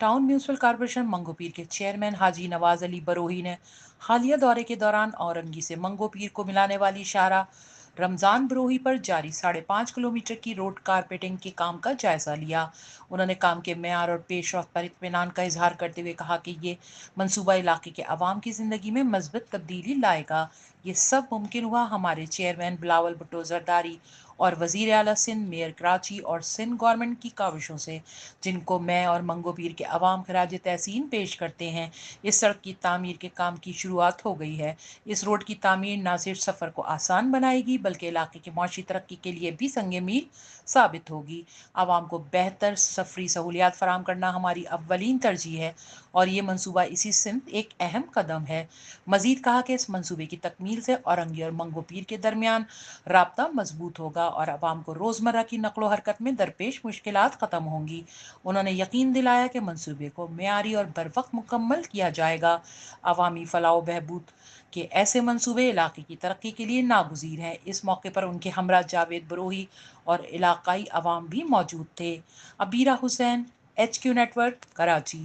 Town municipal corporation मंगो पीर के chairman हाजी नवाज अली बरोही ने हालिया दौरे के दौरान औरंगी से मंगो पीर को मिलाने वाली शाहरा रमजान बरोही पर जारी 5.5 किलोमीटर की रोड कारपेटिंग के काम का जायजा लिया। उन्होंने काम के मेयार और पेश रफ्त पर इत्मीनान का इजहार करते हुए कहा कि ये मंसूबा इलाके के अवाम की जिंदगी में मजबूत तब्दीली लाएगा। ये सब मुमकिन हुआ हमारे चेयरमैन बिलावल भुट्टो जरदारी और वजीर आला सिंध, मेयर कराची और सिंध गवर्नमेंट की काविशों से, जिनको मैं और मंगो पीर के अवाम खराज तहसीन पेश करते हैं। इस सड़क की तामीर के काम की शुरुआत हो गई है। इस रोड की तामीर न सिर्फ सफ़र को आसान बनाएगी बल्कि इलाके की मौशी तरक्की के लिए भी संगे मील साबित होगी। आवाम को बेहतर सफरी सहूलियात फराम करना हमारी अव्वलीन तरजीह है और ये मनसूबा इसी सिमत एक अहम कदम है। मजीद कहा कि इस मनसूबे की तकमील से औरंगी और मंगो पीर के दरमियान राब्ता मजबूत होगा और आवाम को रोज़मर्रा की नकलो हरकत में दरपेश मुश्किलात ख़त्म होंगी। उन्होंने यकीन दिलाया कि मनसूबे को मेयारी और बर वक्त मुकम्मल किया जाएगा। अवामी फलाह बहबूद के ऐसे मंसूबे इलाके की तरक्की के लिए नागुज़ीर हैं। इस मौके पर उनके हमरा जावेद बरोही और इलाकाई अवाम भी मौजूद थे। Abira Hussain, HQ network, Karachi.